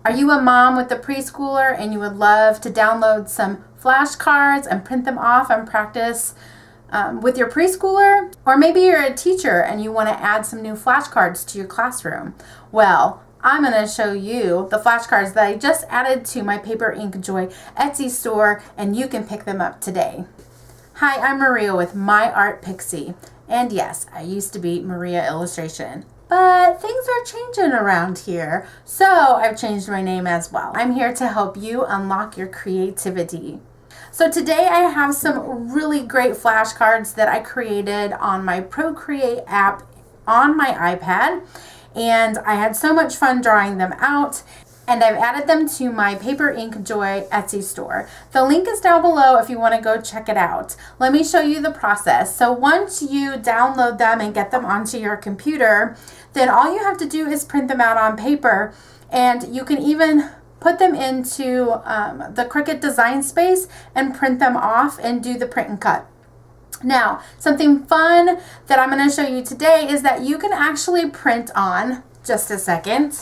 Are you a mom with a preschooler and you would love to download some flashcards and print them off and practice with your preschooler? Or maybe you're a teacher and you want to add some new flashcards to your classroom. Well, I'm going to show you the flashcards that I just added to my Paper Ink Joy Etsy store, and you can pick them up today. Hi, I'm Maria with My Art Pixie. And yes, I used to be Maria Illustration. But things are changing around here, so I've changed my name as well. I'm here to help you unlock your creativity. So today I have some really great flashcards that I created on my Procreate app on my iPad, and I had so much fun drawing them out. And I've added them to my Paper Ink Joy Etsy store. The link is down below if you want to go check it out. Let me show you the process. So once you download them and get them onto your computer, then all you have to do is print them out on paper, and you can even put them into the Cricut design space and print them off and do the print and cut. Now, something fun that I'm going to show you today is that you can actually print on, just a second,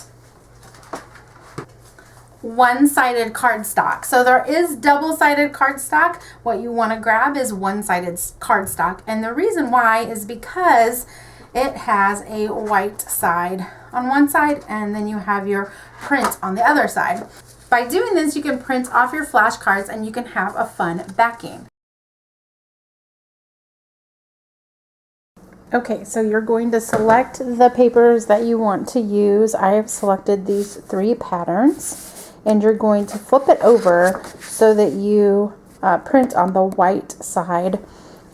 one-sided cardstock. So there is double-sided cardstock. What you want to grab is one-sided cardstock, and the reason why is because it has a white side on one side and then you have your print on the other side. By doing this, you can print off your flashcards and you can have a fun backing. Okay, so you're going to select the papers that you want to use. I have selected these 3 patterns. And you're going to flip it over so that you print on the white side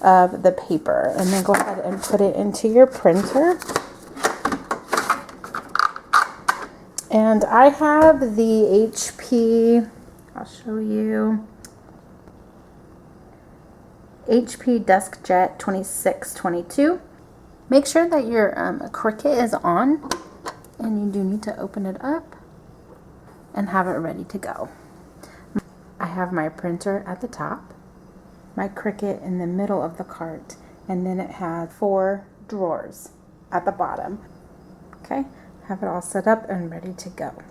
of the paper. And then go ahead and put it into your printer. And I have the HP, I'll show you, HP DeskJet 2622. Make sure that your Cricut is on, and you do need to open it up and have it ready to go. I have my printer at the top, my Cricut in the middle of the cart, and then it has 4 drawers at the bottom. Okay, have it all set up and ready to go.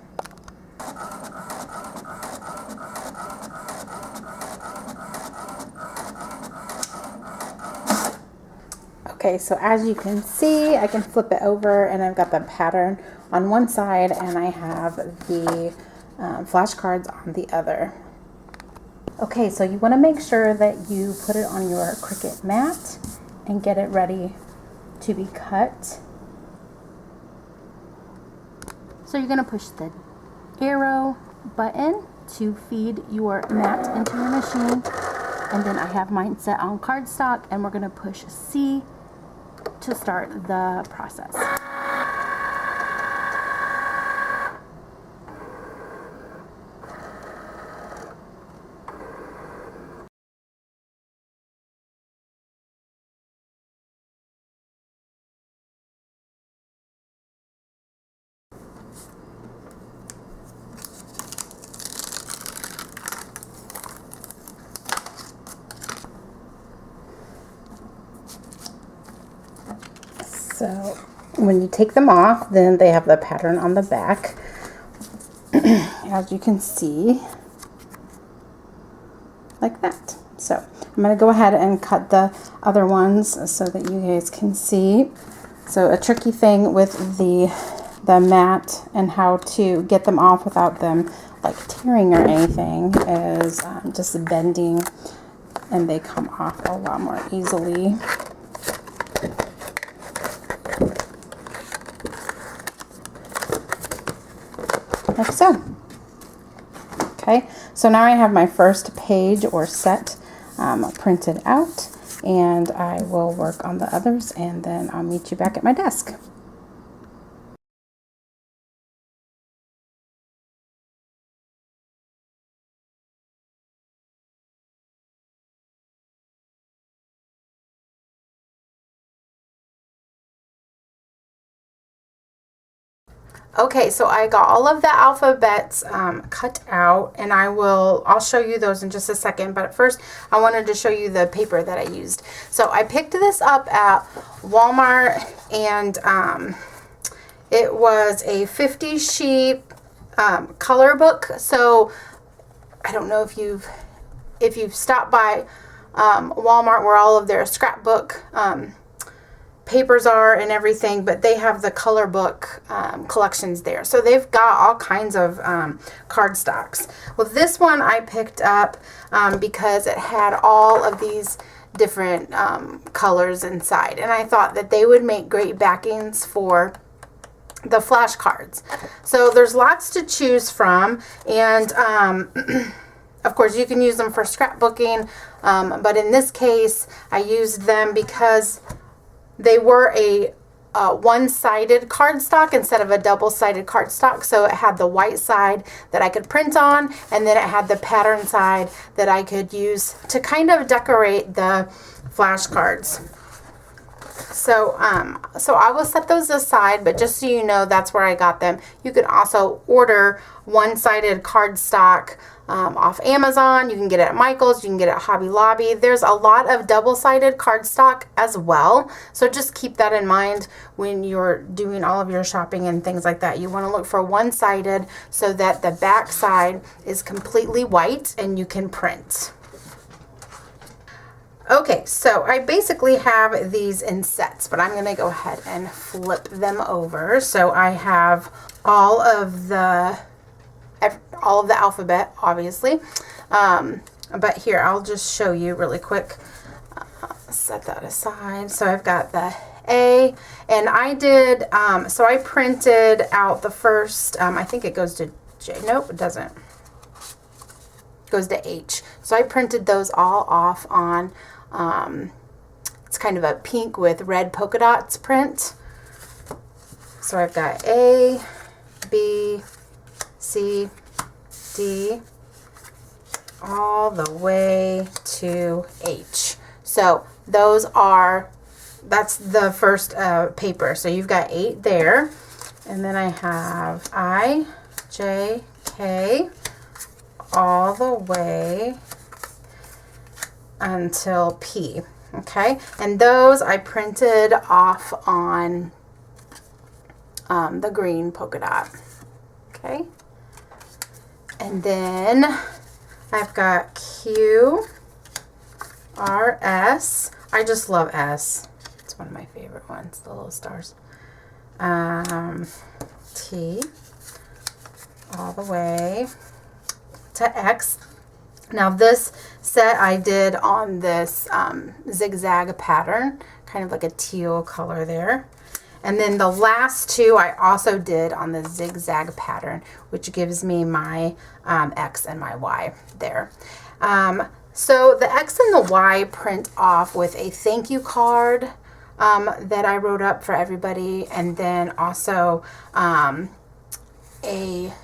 Okay, so as you can see, I can flip it over and I've got the pattern on one side and I have the flashcards on the other. Okay, so you want to make sure that you put it on your Cricut mat and get it ready to be cut. So you're going to push the arrow button to feed your mat into your machine, and then I have mine set on cardstock, and we're going to push C to start the process. So when you take them off, then they have the pattern on the back, as you can see, like that. So I'm going to go ahead and cut the other ones so that you guys can see. So a tricky thing with the mat and how to get them off without them like tearing or anything is just bending, and they come off a lot more easily. Like so. Okay, so now I have my first page or set printed out, and I will work on the others, and then I'll meet you back at my desk. Okay, so I got all of the alphabets cut out, and I'll show you those in just a second, but first I wanted to show you the paper that I used. So I picked this up at Walmart, and it was a 50 sheet color book. So I don't know if you've stopped by Walmart where all of their scrapbook papers are and everything, but they have the color book collections there. So they've got all kinds of cardstocks. Well, this one I picked up because it had all of these different colors inside, and I thought that they would make great backings for the flashcards. So there's lots to choose from, and of course you can use them for scrapbooking, but in this case I used them because they were a one-sided cardstock instead of a double-sided cardstock. So it had the white side that I could print on, and then it had the pattern side that I could use to kind of decorate the flashcards. So I will set those aside, but just so you know, that's where I got them. You can also order one-sided cardstock off Amazon. You can get it at Michael's. You can get it at Hobby Lobby. There's a lot of double-sided cardstock as well. So just keep that in mind when you're doing all of your shopping and things like that. You want to look for one-sided so that the back side is completely white and you can print. Okay, so I basically have these in sets, but I'm going to go ahead and flip them over. So I have all of the alphabet, obviously, but here I'll just show you really quick. Set that aside. So I've got the A, and I did so I printed out the first I think it goes to J. Nope, it doesn't. It goes to H. So I printed those all off on it's kind of a pink with red polka dots print. So I've got A, B, C, D, all the way to H. So that's the first paper. So you've got 8 there. And then I have I, J, K, all the way until P. Okay, and those I printed off on the green polka dot. Okay, and then I've got Q, R, S. I just love S. It's one of my favorite ones, the little stars. T, all the way to X. Now this set I did on this zigzag pattern, kind of like a teal color there. And then the last 2 I also did on the zigzag pattern, which gives me my X and my Y there. So the X and the Y print off with a thank you card that I wrote up for everybody, and then also a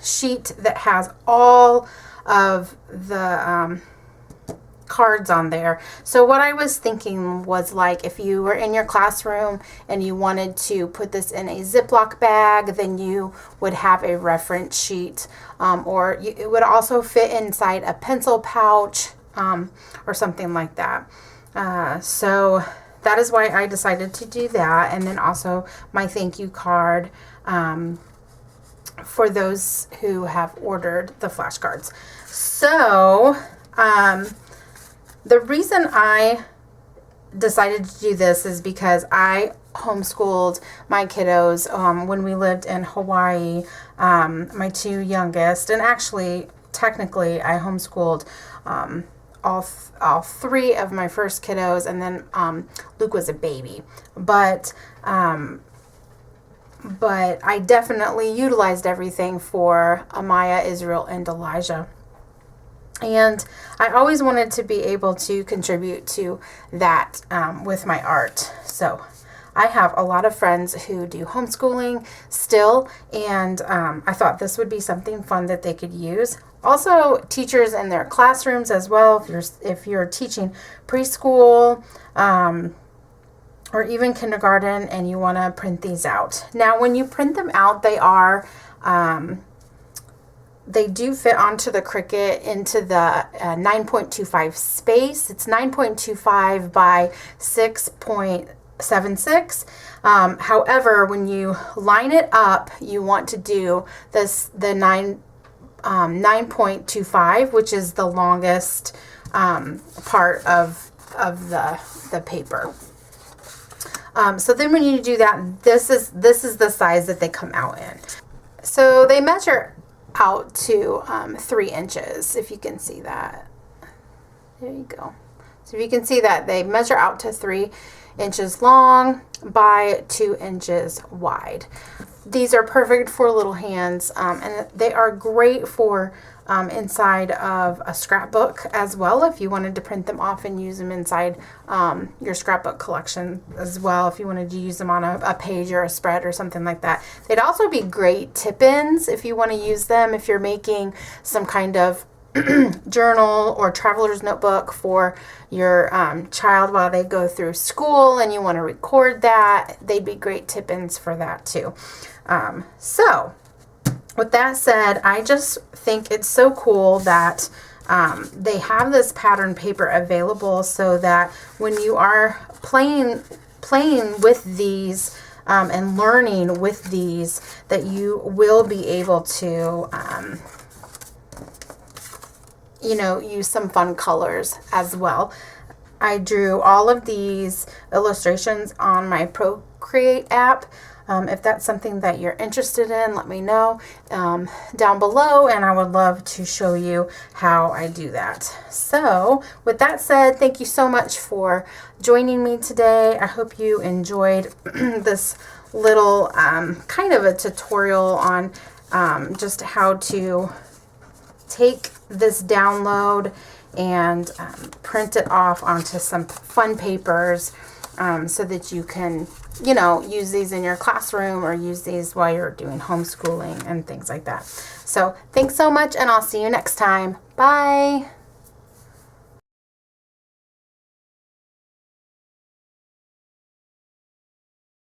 sheet that has all of the cards on there. So what I was thinking was, like, if you were in your classroom and you wanted to put this in a Ziploc bag, then you would have a reference sheet, or it would also fit inside a pencil pouch or something like that. So that is why I decided to do that. And then also my thank you card for those who have ordered the flashcards. So the reason I decided to do this is because I homeschooled my kiddos when we lived in Hawaii, my 2 youngest, and actually technically I homeschooled all 3 of my first kiddos, and then Luke was a baby, but I definitely utilized everything for Amaya, Israel, and Elijah. And I always wanted to be able to contribute to that with my art. So I have a lot of friends who do homeschooling still, and I thought this would be something fun that they could use. Also, teachers in their classrooms as well, if you're teaching preschool or even kindergarten and you want to print these out. Now, when you print them out, they do fit onto the Cricut into the 9.25 space. It's 9.25 by 6.25 7/6. However, when you line it up, you want to do the 9.25, which is the longest part of the paper. So then when you do that, this is the size that they come out in. So they measure out to 3 inches, if you can see that. There you go. So if you can see that, they measure out to 3 inches long by 2 inches wide. These are perfect for little hands, and they are great for inside of a scrapbook as well, if you wanted to print them off and use them inside your scrapbook collection as well, if you wanted to use them on a page or a spread or something like that. They'd also be great tip-ins if you want to use them if you're making some kind of journal or traveler's notebook for your child while they go through school and you want to record that. They'd be great tip-ins for that too. So with that said, I just think it's so cool that they have this pattern paper available, so that when you are playing with these and learning with these, that you will be able to use some fun colors as well. I drew all of these illustrations on my Procreate app. If that's something that you're interested in, let me know down below, and I would love to show you how I do that. So with that said, thank you so much for joining me today. I hope you enjoyed this little kind of a tutorial on just how to take this download and print it off onto some fun papers so that you can use these in your classroom or use these while you're doing homeschooling and things like that. So thanks so much, and I'll see you next time. Bye.